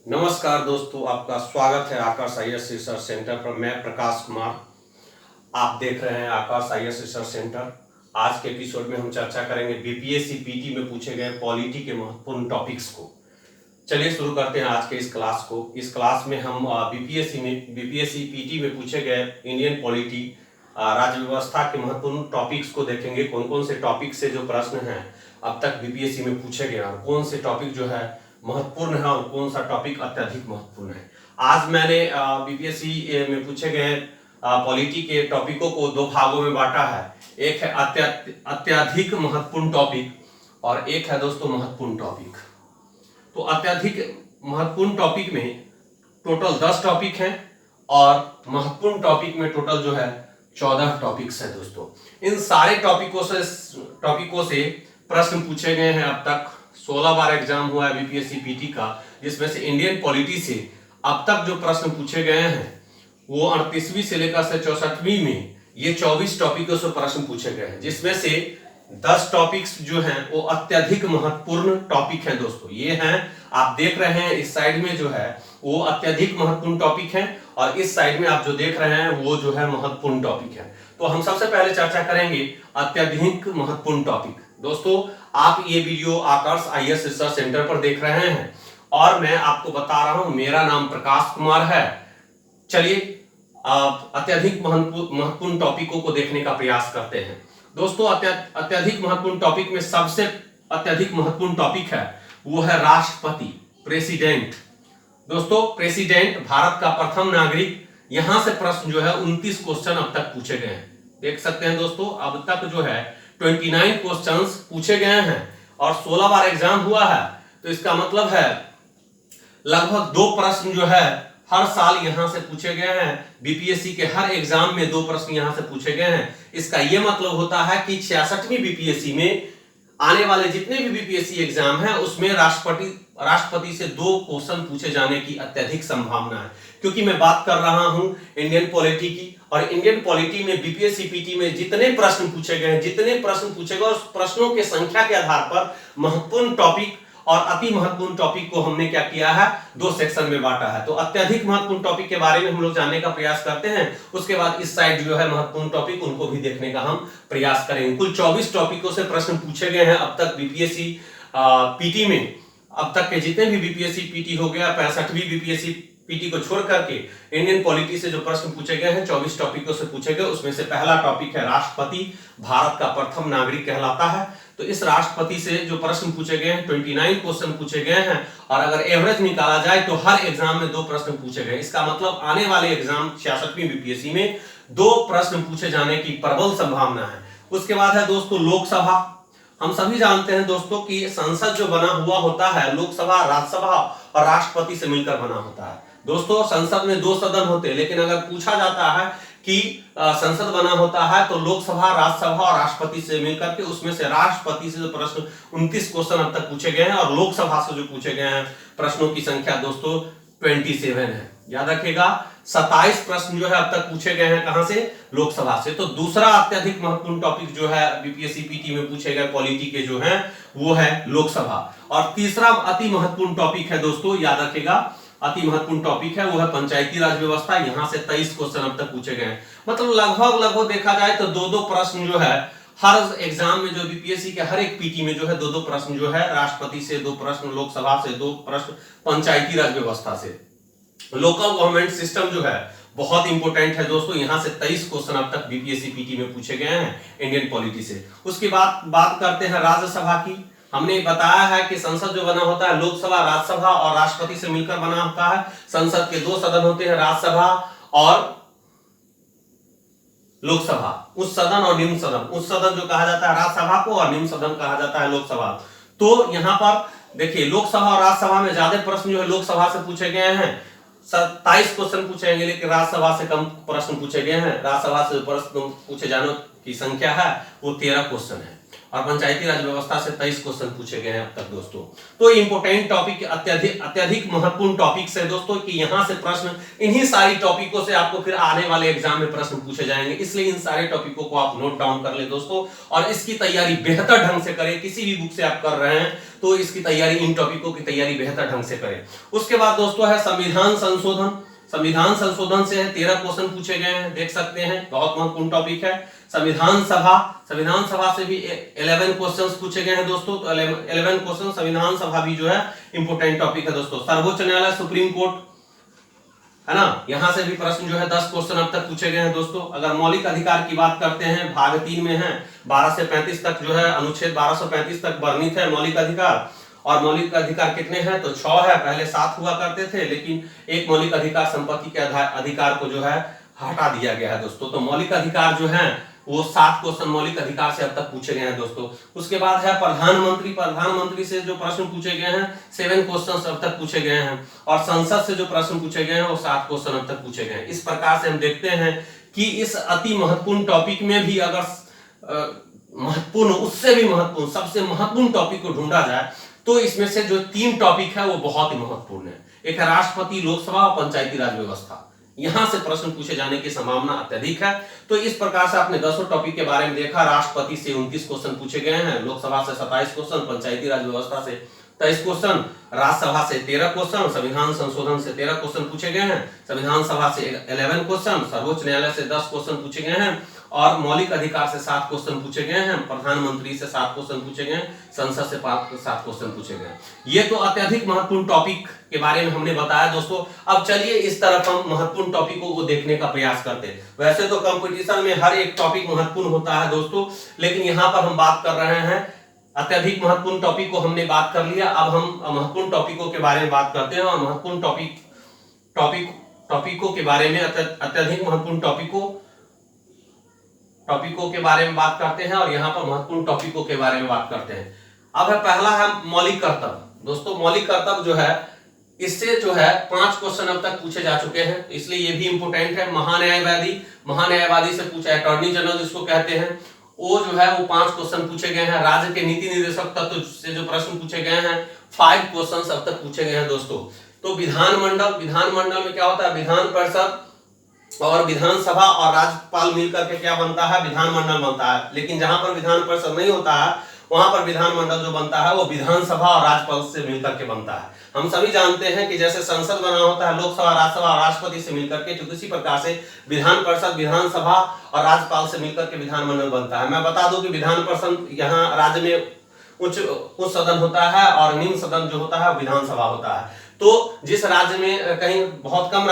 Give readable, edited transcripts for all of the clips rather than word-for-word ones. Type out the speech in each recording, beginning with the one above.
नमस्कार दोस्तों, आपका स्वागत है आकाश आईएएस रिसर्च सेंटर पर। मैं प्रकाश कुमार, आप देख रहे हैं आकाश आईएएस रिसर्च सेंटर। आज के एपिसोड में हम चर्चा करेंगे बीपीएससी पीटी में पूछे गए पॉलिटी के महत्वपूर्ण टॉपिक्स को। चलिए शुरू करते हैं आज के इस क्लास को। इस क्लास में हम बीपीएससी पीटी में पूछे गए इंडियन पॉलिटी राज्य व्यवस्था के महत्वपूर्ण टॉपिक्स को देखेंगे। कौन कौन से टॉपिक से जो प्रश्न हैं अब तक बीपीएससी में पूछे गए और कौन से टॉपिक जो है महत्वपूर्ण है और कौन सा टॉपिक अत्यधिक महत्वपूर्ण है। आज मैंने बीपीएससी में पूछे गए पॉलिटी के टॉपिकों को दो भागों में बांटा है। एक है अत्यधिक महत्वपूर्ण टॉपिक और एक है दोस्तों महत्वपूर्ण टॉपिक। तो अत्यधिक महत्वपूर्ण टॉपिक में टोटल 10 टॉपिक हैं और महत्वपूर्ण टॉपिक में टोटल जो है 14 टॉपिक्स है दोस्तों। इन सारे टॉपिकों से प्रश्न पूछे गए हैं। अब तक 16 बार एग्जाम हुआ है बीपीएससी पीटी का, जिसमें से इंडियन पॉलिटी से अब तक जो प्रश्न पूछे गए हैं वो 38वीं से लेकर से 64वीं में ये 24 टॉपिकों से प्रश्न पूछे गए हैं, जिसमें से 10 टॉपिक्स जो हैं वो अत्यधिक महत्वपूर्ण टॉपिक हैं दोस्तों। ये हैं, आप देख रहे हैं इस साइड में जो है वो अत्यधिक महत्वपूर्ण टॉपिक है और इस साइड में आप जो देख रहे हैं वो जो है महत्वपूर्ण टॉपिक है। तो हम सबसे पहले चर्चा करेंगे अत्यधिक महत्वपूर्ण टॉपिक। दोस्तों, आप ये वीडियो आकाश आईएएस रिसर्च सेंटर पर देख रहे हैं और मैं आपको बता रहा हूं मेरा नाम प्रकाश कुमार है। चलिए अत्यधिक महत्वपूर्ण टॉपिकों को देखने का प्रयास करते हैं। दोस्तों, अत्यधिक महत्वपूर्ण टॉपिक में सबसे अत्यधिक महत्वपूर्ण टॉपिक है वो है राष्ट्रपति, प्रेसिडेंट। दोस्तों, प्रेसिडेंट भारत का प्रथम नागरिक। यहां से प्रश्न जो है 29 क्वेश्चन अब तक पूछे गए हैं। देख सकते हैं दोस्तों, अब तक जो है 29 क्वेश्चंस पूछे गए हैं और 16 बार एग्जाम हुआ है। तो इसका मतलब है लगभग 2 प्रश्न जो है हर साल यहां से पूछे गए हैं। बीपीएससी के हर एग्जाम में 2 प्रश्न यहां से पूछे गए हैं। इसका यह मतलब होता है कि 66वीं बीपीएससी में आने वाले जितने भी बीपीएससी एग्जाम है उसमें राष्ट्रपति से 2 क्वेश्चन पूछे जाने की अत्यधिक संभावना है। क्योंकि मैं बात कर रहा हूं इंडियन पॉलिटी की, और इंडियन पॉलिटी में बीपीएससी पीटी में जितने प्रश्न पूछे गए उस प्रश्नों के संख्या के आधार पर महत्वपूर्ण टॉपिक और अति महत्वपूर्ण टॉपिक को हमने क्या किया है, 2 सेक्शन में बांटा है। तो अत्यधिक महत्वपूर्ण टॉपिक के बारे में हम लोग जानने का प्रयास करते हैं। उसके बाद इस साइड जो है महत्वपूर्ण टॉपिक, उनको भी देखने का हम प्रयास करेंगे। कुल 24 टॉपिकों से प्रश्न पूछे गए हैं अब तक बीपीएससी पीटी में। अब तक के जितने भी बीपीएससी पीटी हो गया, 65वीं बीपीएससी पीटी को छोड़ करके इंडियन पॉलिटी से जो प्रश्न पूछे गए हैं 24 टॉपिकों से पूछे गए। उसमें से पहला टॉपिक है राष्ट्रपति, भारत का प्रथम नागरिक कहलाता है। तो इस राष्ट्रपति से जो प्रश्न पूछे गए हैं 29 क्वेश्चन पूछे गए हैं और अगर एवरेज निकाला जाए तो हर एग्जाम में 2 प्रश्न पूछे गए। इसका मतलब आने वाले एग्जाम 66वीं बीपीएससी में 2 प्रश्न पूछे जाने की प्रबल संभावना है। उसके बाद है दोस्तों लोकसभा। हम सभी जानते हैं दोस्तों कि संसद जो बना हुआ होता है, लोकसभा, राज्यसभा और राष्ट्रपति से मिलकर बना होता है। दोस्तों, संसद में 2 सदन होते हैं, लेकिन अगर पूछा जाता है कि संसद बना होता है तो लोकसभा, राज्यसभा और राष्ट्रपति से मिलकर के, उसमें से राष्ट्रपति से जो प्रश्न 29 क्वेश्चन अब तक पूछे गए हैं और लोकसभा से जो पूछे गए हैं प्रश्नों की संख्या दोस्तों 27 है। याद रखिएगा, 27 प्रश्न जो है अब तक पूछे गए हैं कहां से, लोकसभा से। तो दूसरा अत्यधिक महत्वपूर्ण टॉपिक जो है बीपीएससी पीटी में पूछे गए पॉलिटी के जो है वो है लोकसभा। और तीसरा अति महत्वपूर्ण टॉपिक है दोस्तों, याद रखिएगा, अति महत्वपूर्ण टॉपिक है वो है पंचायती राज व्यवस्था। यहां से 23 क्वेश्चन अब तक पूछे गए हैं। मतलब लगभग देखा जाए तो 2-2 प्रश्न जो है हर एग्जाम में, जो बीपीएससी के हर एक पीटी में जो है 2-2 प्रश्न जो है राष्ट्रपति से, 2 प्रश्न लोकसभा से, 2 प्रश्न पंचायती राज व्यवस्था से। लोकल गवर्नमेंट सिस्टम जो है बहुत इंपॉर्टेंट है दोस्तों। यहां से 23 क्वेश्चन अब तक बीपीएससी पीटी में पूछे गए हैं इंडियन पॉलिटी से। उसके बाद बात करते हैं राज्यसभा की। हमने बताया है कि संसद जो बना होता है लोकसभा, राज्यसभा और राष्ट्रपति से मिलकर बना होता है। संसद के 2 सदन होते हैं, राज्यसभा और लोकसभा। उस सदन और निम्न सदन, उस सदन जो कहा जाता है राज्यसभा को और निम्न सदन कहा जाता है लोकसभा। तो यहां पर देखिए लोकसभा और राज्यसभा में ज्यादा प्रश्न जो है लोकसभा से पूछे गए हैं, 27 क्वेश्चन पूछेंगे, लेकिन राज्यसभा से कम प्रश्न पूछे गए हैं। राज्यसभा से प्रश्न पूछे जाने की संख्या है वो 13 क्वेश्चन है। और पंचायती राज व्यवस्था से 23 क्वेश्चन पूछे गए हैं अब तक दोस्तों। तो इंपोर्टेंट टॉपिक, अत्यधिक महत्वपूर्ण टॉपिक है दोस्तों कि यहां से प्रश्न, इन्हीं सारी टॉपिकों से आपको फिर आने वाले एग्जाम में प्रश्न पूछे जाएंगे, इसलिए इन सारे टॉपिकों को आप नोट डाउन कर ले दोस्तों, और इसकी तैयारी बेहतर ढंग से करें। किसी भी बुक से आप कर रहे हैं तो इसकी तैयारी, इन टॉपिकों की तैयारी बेहतर ढंग से करें। उसके बाद दोस्तों है संविधान संशोधन। संविधान संशोधन से 13 क्वेश्चन पूछे गए हैं, देख सकते हैं, बहुत महत्वपूर्ण टॉपिक है। संविधान सभा, संविधान सभा से भी 11 क्वेश्चंस पूछे गए हैं दोस्तों, तो 11 क्वेश्चन संविधान सभा भी जो है इंपोर्टेंट टॉपिक है दोस्तों। सर्वोच्च न्यायालय, सुप्रीम कोर्ट, है ना, यहां से भी प्रश्न जो है 10 क्वेश्चन अब तक पूछे गए हैं दोस्तों। अगर मौलिक अधिकार की बात करते हैं, भाग 3 में है, 12 से 35 तक जो है, अनुच्छेद 12 से 35 तक वर्णित है मौलिक अधिकार। और मौलिक अधिकार कितने हैं, तो 6 है, पहले 7 हुआ करते थे, लेकिन एक मौलिक अधिकार संपत्ति के अधिकार को जो है हटा दिया गया है दोस्तों। तो मौलिक अधिकार जो है वो 7 क्वेश्चन मौलिक अधिकार से अब तक पूछे गए हैं दोस्तों। उसके बाद है प्रधानमंत्री, प्रधानमंत्री से जो प्रश्न पूछे गए हैं 7 क्वेश्चन अब तक पूछे गए हैं, और संसद से जो प्रश्न पूछे गए हैं वो 7 क्वेश्चन अब तक पूछे गए हैं। इस प्रकार से हम देखते हैं कि इस अति महत्वपूर्ण टॉपिक में भी अगर महत्वपूर्ण, उससे भी महत्वपूर्ण, सबसे महत्वपूर्ण टॉपिक को ढूंढा जाए तो इसमें से जो 3 टॉपिक है वो बहुत ही महत्वपूर्ण है। एक है राष्ट्रपति, लोकसभा और पंचायती राज व्यवस्था। यहां से प्रश्न पूछे जाने की संभावना अत्यधिक है। तो इस प्रकार से आपने 10 टॉपिक के बारे में देखा। राष्ट्रपति से 29 क्वेश्चन पूछे गए हैं, लोकसभा से 27 क्वेश्चन, पंचायती राज व्यवस्था से 23 क्वेश्चन, राज्यसभा से 13 क्वेश्चन, संविधान संशोधन से 13 क्वेश्चन पूछे गए हैं, संविधान सभा से 11 क्वेश्चन, सर्वोच्च न्यायालय से 10 क्वेश्चन पूछे गए हैं, और मौलिक अधिकार से 7 क्वेश्चन पूछे गए हैं, प्रधानमंत्री से 7 क्वेश्चन पूछे गए, संसद से 7 क्वेश्चन पूछे गए। ये तो अत्यधिक महत्वपूर्ण टॉपिक के बारे में हमने बताया दोस्तों। अब चलिए इस तरफ हम महत्वपूर्ण टॉपिकों को देखने का प्रयास करते हैं। वैसे तो कंपटीशन में हर एक टॉपिक महत्वपूर्ण होता है दोस्तों, लेकिन यहाँ पर हम बात कर रहे हैं अत्यधिक महत्वपूर्ण टॉपिक को हमने बात कर लिया। अब हम महत्वपूर्ण टॉपिकों के बारे में बात करते हैं, और महत्वपूर्ण टॉपिकों के बारे में, अत्यधिक महत्वपूर्ण टॉपिकों के बारे में बात करते हैं, और यहाँ पर महत्वपूर्ण टॉपिकों के बारे में बात करते हैं। अब है पहला है मौलिक कर्तव्य दोस्तों। मौलिक कर्तव्य जो है, इससे जो है 5 क्वेश्चन अब तक पूछे जा चुके हैं, इसलिए ये भी इंपोर्टेंट है। महान्यायवादी से पूछा, अटॉर्नी जनरल जिसको कहते हैं, वो जो है वो 5 क्वेश्चन पूछे गए हैं। राज्य के नीति निर्देशक तत्व से जो प्रश्न पूछे गए हैं 5 क्वेश्चन अब तक पूछे गए हैं दोस्तों। तो विधानमंडल में क्या होता है, विधान परिषद और विधानसभा और राज्यपाल मिलकर के क्या बनता है, विधानमंडल बनता है। लेकिन जहां पर विधान परिषद नहीं होता है वहां पर विधानमंडल जो बनता है वो विधानसभा और राज्यपाल से मिलकर के बनता है। हम सभी जानते हैं कि जैसे संसद बना होता है लोकसभा, राज्यसभा और राष्ट्रपति से मिलकर के, तो इसी प्रकार से विधान परिषद, विधानसभा और राज्यपाल से मिलकर के विधानमंडल बनता है। मैं बता दूं कि विधान परिषद यहाँ राज्य में उच्च सदन होता है, और निम्न सदन जो होता है विधानसभा होता है। तो जिस राज्य में, कहीं बहुत कम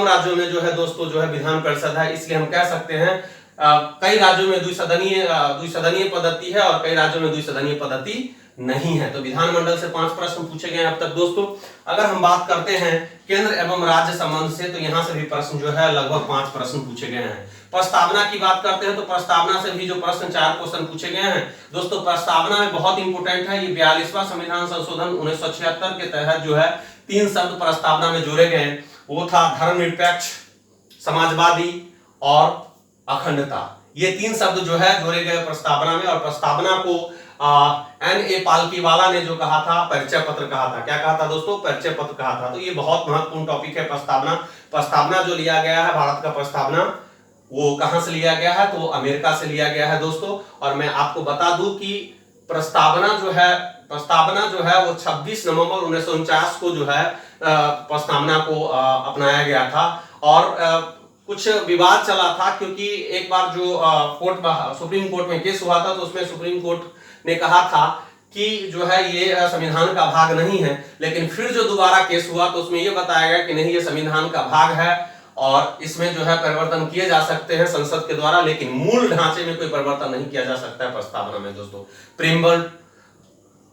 राज्यों में जो है दोस्तों जो है विधान परिषद है, इसलिए हम कह सकते हैं कई राज्यों में द्विसदनीय पद्धति है और कई राज्यों में द्विसदनीय पद्धति नहीं है। तो विधानमंडल से 5 प्रश्न पूछे गए अब तक दोस्तों। अगर हम बात करते हैं केंद्र एवं राज्य संबंध से, तो यहाँ से भी प्रश्न जो है लगभग 5 प्रश्न पूछे गए हैं। प्रस्तावना की बात करते हैं तो प्रस्तावना से भी जो प्रश्न 4 क्वेश्चन पूछे गए हैं दोस्तों। प्रस्तावना में बहुत इंपोर्टेंट है, ये 42वां संविधान संशोधन 1976 के तहत जो है 3 शब्द प्रस्तावना में जोड़े गए, वो था धर्मनिरपेक्ष, समाजवादी और अखंडता। ये 3 शब्द जो है जोड़े गए प्रस्तावना में, और प्रस्तावना को N.A. पालकीवाला ने जो कहा था परिचय पत्र कहा था। क्या कहा था दोस्तों, परिचय पत्र कहा था। तो ये बहुत महत्वपूर्ण टॉपिक है प्रस्तावना जो लिया गया है, भारत का प्रस्तावना, वो कहां से लिया गया है, तो वो अमेरिका से लिया गया है दोस्तों। और मैं आपको बता दूं कि प्रस्तावना जो है वो 26 नवंबर 1949 को जो है प्रस्तावना को अपनाया गया था। और कुछ विवाद चला था, क्योंकि एक बार जो सुप्रीम कोर्ट में केस हुआ था, तो उसमें सुप्रीम कोर्ट ने कहा था कि जो है ये संविधान का भाग नहीं है। लेकिन फिर जो दोबारा केस हुआ तो उसमें ये बताया गया कि नहीं, ये संविधान का भाग है और इसमें जो है परिवर्तन किए जा सकते हैं संसद के द्वारा, लेकिन मूल ढांचे में कोई परिवर्तन नहीं किया जा सकता है प्रस्तावना में दोस्तों। प्रीएम्बल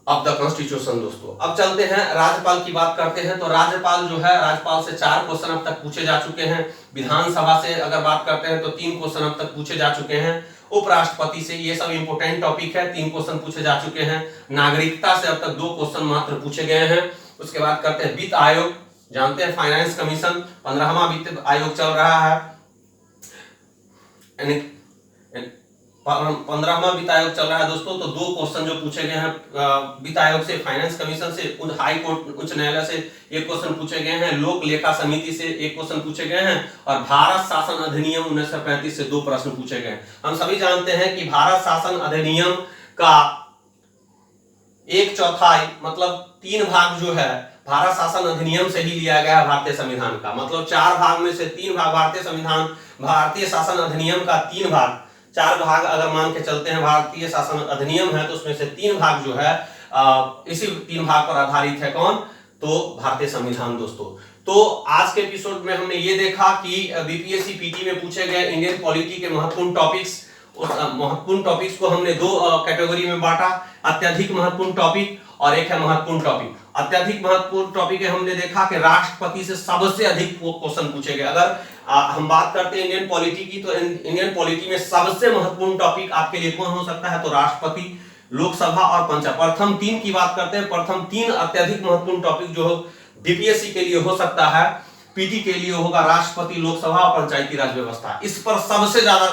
ऑफ द कॉन्स्टिट्यूशन दोस्तों। अब चलते हैं राज्यपाल की बात करते हैं। तो राज्यपाल जो है, राज्यपाल से 4 क्वेश्चन अब तक पूछे जा चुके हैं। विधानसभा से अगर बात करते हैं तो 3 क्वेश्चन अब तक पूछे जा चुके हैं। उपराष्ट्रपति से, ये सब इंपोर्टेंट टॉपिक है, 3 क्वेश्चन पूछे जा चुके हैं। नागरिकता से अब तक 2 क्वेश्चन मात्र पूछे गए हैं। उसके बाद करते हैं वित्त आयोग, जानते हैं फाइनेंस कमीशन, 15वां वित्त आयोग चल रहा है। 15वां वित्त आयोग चल रहा है दोस्तों। तो 2 क्वेश्चन जो पूछे गए हैं वित्त आयोग से, फाइनेंस कमीशन से, हाई कोर्ट उच्च न्यायालय से एक क्वेश्चन पूछे गए हैं, लोक लेखा समिति से एक क्वेश्चन पूछे गए हैं, और भारत शासन अधिनियम 1935 से 2 प्रश्न पूछे गए हैं। हम सभी जानते हैं कि भारत शासन अधिनियम का 1/4 मतलब 3 भाग जो है भारत शासन अधिनियम से ही लिया गया है भारतीय संविधान का। मतलब 4 भाग में से 3 भाग भारतीय शासन अधिनियम का 3 भाग, 4 भाग अगर मान के चलते हैं भारतीय शासन अधिनियम है, तो उसमें से 3 भाग जो है इसी 3 भाग पर आधारित है। कौन? तो भारतीय संविधान दोस्तों। तो आज के एपिसोड में हमने ये देखा कि बीपीएससी पीटी में पूछे गए इंडियन पॉलिटी के महत्वपूर्ण टॉपिक्स, उस महत्वपूर्ण टॉपिक्स को हमने 2 कैटेगरी में बांटा, अत्यधिक महत्वपूर्ण टॉपिक और एक है महत्वपूर्ण टॉपिक। अत्यधिक महत्वपूर्ण टॉपिक है, हमने देखा कि राष्ट्रपति से सबसे अधिक क्वेश्चन पूछे गए। अगर हम बात करते हैं इंडियन पॉलिटी की, तो इंडियन पॉलिटी में सबसे महत्वपूर्ण टॉपिक आपके लिए कौन हो सकता है? तो राष्ट्रपति, लोकसभा और पंचायत। प्रथम 3 की बात करते हैं, प्रथम 3 अत्यधिक महत्वपूर्ण टॉपिक जो बीपीएससी के लिए हो सकता है, पीटी के लिए होगा राष्ट्रपति, लोकसभा और पंचायती राज व्यवस्था। इस पर सबसे ज्यादा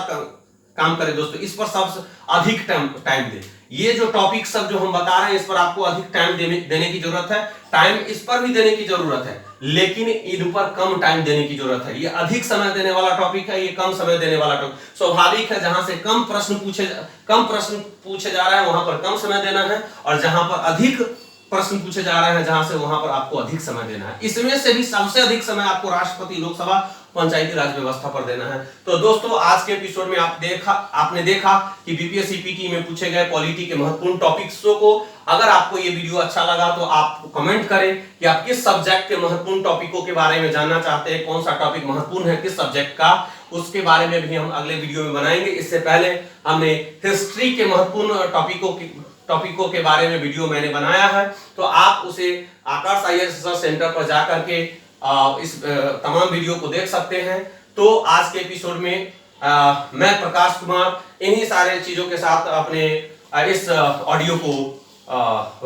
काम करें दोस्तों, इस पर सबसे अधिक टाइम दे। ये जो टॉपिक सब जो हम बता रहे हैं, इस पर आपको अधिक टाइम देने की जरूरत है। टाइम इस पर भी देने की जरूरत है, लेकिन इन पर कम टाइम देने की जरूरत है। ये अधिक समय देने वाला टॉपिक है, ये कम समय देने वाला टॉपिक। स्वाभाविक है, जहां से कम प्रश्न पूछे जा रहे हैं वहां पर कम समय देना है, और जहां पर अधिक प्रश्न पूछे जा रहे हैं जहां से वहां पर आपको अधिक समय देना है। इसमें से भी सबसे अधिक समय आपको राष्ट्रपति, लोकसभा, पंचायती राज व्यवस्था पर देना है। तो दोस्तों आज के एपिसोड में आपने देखा कि बीपीएससी पीटी में पूछे गए पॉलिटी के महत्वपूर्ण टॉपिक्स को। अगर आपको ये वीडियो अच्छा लगा तो आप कमेंट करें कि आप किस सब्जेक्ट के महत्वपूर्ण टॉपिकों के बारे में जानना चाहते हैं, कौन सा टॉपिक महत्वपूर्ण है किस सब्जेक्ट का, उसके बारे में भी हम अगले वीडियो में बनाएंगे। इससे पहले हमने हिस्ट्री के महत्वपूर्ण टॉपिकों के बारे में वीडियो मैंने बनाया है, तो आप उसे आकाश आईएएस सेंटर पर जाकर के इस तमाम वीडियो को देख सकते हैं। तो आज के एपिसोड में मैं प्रकाश कुमार इन्हीं सारे चीजों के साथ अपने इस ऑडियो को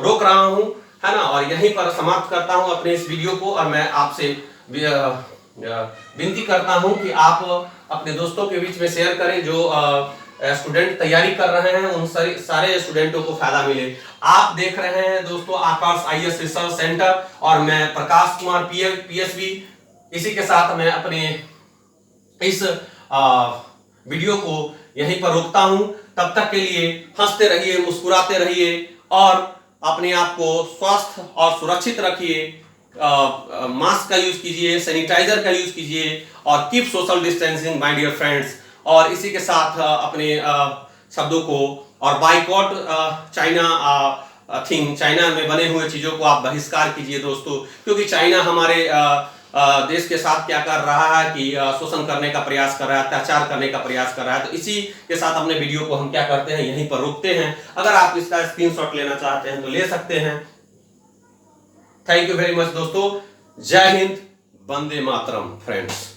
रोक रहा हूं, है ना, और यहीं पर समाप्त करता हूं अपने इस वीडियो को। और मैं आपसे विनती करता हूं कि आप अपने दोस्तों के बीच में शेयर करें जो स्टूडेंट तैयारी कर रहे हैं, उन सारे स्टूडेंटों को फायदा मिले। आप देख रहे हैं दोस्तों आकाश आईएएस रिसर्च सेंटर, और मैं प्रकाश कुमार पीएसबी। इसी के साथ मैं अपने इस वीडियो को यहीं पर रोकता हूं। तब तक के लिए हंसते रहिए, मुस्कुराते रहिए और अपने आप को स्वस्थ और सुरक्षित रखिए। मास्क का यूज कीजिए, सैनिटाइजर का यूज कीजिए, और keep social distancing my dear friends. और इसी के साथ अपने शब्दों को, और बाइकॉट चाइना में बने हुए चीजों को आप बहिष्कार कीजिए दोस्तों, क्योंकि चाइना हमारे देश के साथ क्या कर रहा है कि शोषण करने का प्रयास कर रहा है, अत्याचार करने का प्रयास कर रहा है। तो इसी के साथ अपने वीडियो को हम क्या करते हैं, यहीं पर रोकते हैं। अगर आप इसका स्क्रीनशॉट लेना चाहते हैं तो ले सकते हैं। थैंक यू वेरी मच दोस्तों। जय हिंद, वंदे मातरम फ्रेंड्स।